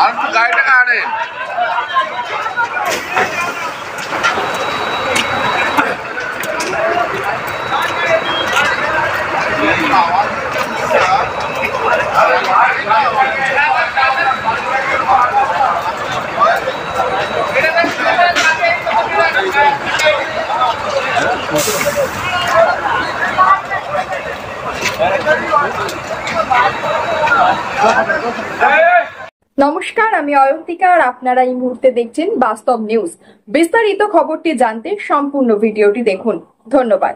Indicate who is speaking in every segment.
Speaker 1: আর একটু গাড়িটাকে আনে
Speaker 2: নমস্কার, আমি অয়ন্তিকা আর আপনারা এই মুহূর্তে দেখছেন বাস্তব নিউজ। বিস্তারিত খবরটি জানতে সম্পূর্ণ ভিডিওটি দেখুন। ধন্যবাদ।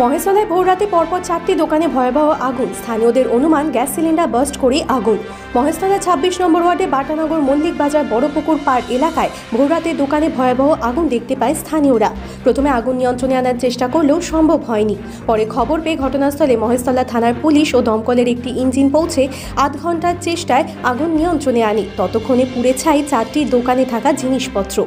Speaker 3: মহেশতলায় ভোররাতে পরপর 4টি দোকানে ভয়াবহ আগুন। স্থানীয়দের অনুমান গ্যাস সিলিন্ডার বার্স্ট করে আগুন। মহেশতলা 26 নম্বর ওয়ার্ডে বাটানগর মল্লিক বাজার বড়পুকুর পাড় এলাকায় ভোররাতে দোকানে ভয়াবহ আগুন দেখতে পায় স্থানীয়রা। প্রথমে আগুন নিয়ন্ত্রণে আনার চেষ্টা করলেও সম্ভব হয়নি। পরে খবর পেয়ে ঘটনাস্থলে মহেশতলা থানার পুলিশ ও দমকলের একটি ইঞ্জিন পৌঁছে আধ ঘন্টার চেষ্টায় আগুন নিয়ন্ত্রণে আনে। ততক্ষণে পুড়ে ছাই 4টি দোকানে থাকা জিনিসপত্র।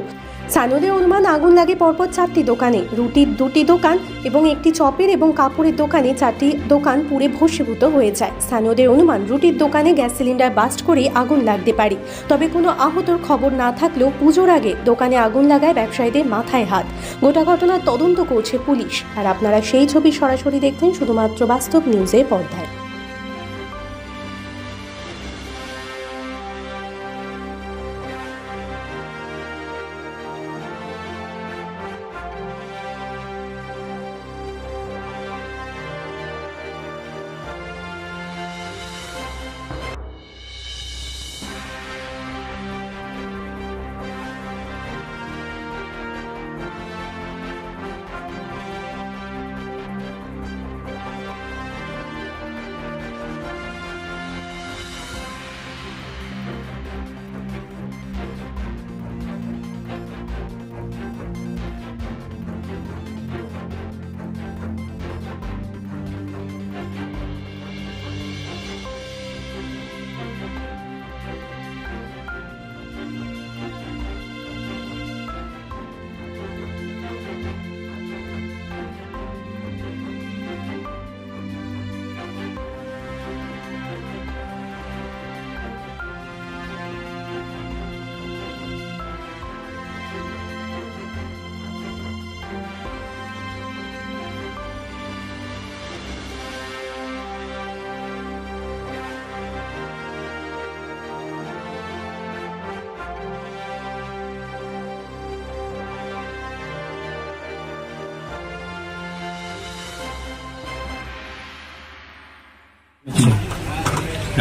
Speaker 3: স্থানীয়দের অনুমান আগুন লাগে পরপর 4টি দোকানে। রুটির 2টি দোকান এবং একটি চপের এবং কাপড়ের দোকানে 4টি দোকান পুড়ে ভস্মীভূত হয়ে যায়। স্থানীয়দের অনুমান রুটির দোকানে গ্যাস সিলিন্ডার বাস্ট করে আগুন লাগতে পারে। তবে কোনো আহতর খবর না থাকলেও পুজোর আগে দোকানে আগুন লাগায় ব্যবসায়ীদের মাথায় হাত। গোটা ঘটনার তদন্ত করছে পুলিশ। আর আপনারা সেই ছবি সরাসরি দেখছেন শুধুমাত্র বাস্তব নিউজের পর্দায়।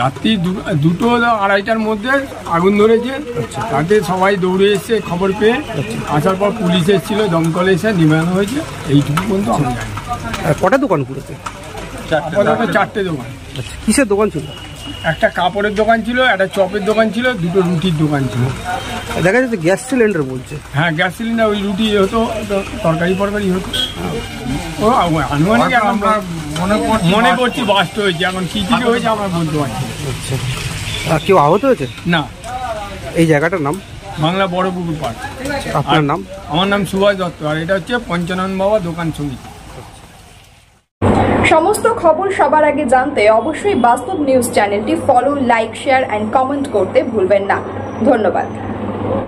Speaker 4: রাত্রি 2-2:30টার মধ্যে আগুন ধরেছে। তাতে সবাই দৌড়ে এসে খবর পেয়ে আসার পর পুলিশ এসেছিল, দমকল এসে নিভানো হয়েছে। এইটুকু পর্যন্ত আমরা জানি।
Speaker 5: কটা দোকান পুড়েছে?
Speaker 4: 4টে দোকান।
Speaker 5: কিসের দোকান ছিল?
Speaker 4: একটা কাপড়ের দোকান ছিল, একটা চপের দোকান ছিল, 2টো রুটির দোকান ছিল।
Speaker 5: দেখা যাচ্ছে গ্যাস সিলিন্ডার বলছে।
Speaker 4: হ্যাঁ, গ্যাস সিলিন্ডার, ওই রুটি হতো, তরকারি ফরকারি হতো। ও আনুমানিক আমরা মনে করছি বাস্ট হয়েছে। এখন কি থেকে হয়েছে আমরা বলতে পারছি।
Speaker 5: আচ্ছা, কেউ আহত হয়েছে?
Speaker 4: না।
Speaker 5: এই জায়গাটার নাম?
Speaker 4: বাংলা বড়পুকুর পাড়।
Speaker 5: আপনার নাম?
Speaker 4: আমার নাম সুভাষ দত্ত, আর এটা হচ্ছে পঞ্চানন বাবা দোকান সমিতি।
Speaker 2: সমস্ত খবর সবার আগে জানতে অবশ্যই বাস্তব নিউজ চ্যানেলটি follow, like, share and comment করতে ভুলবেন না। ধন্যবাদ।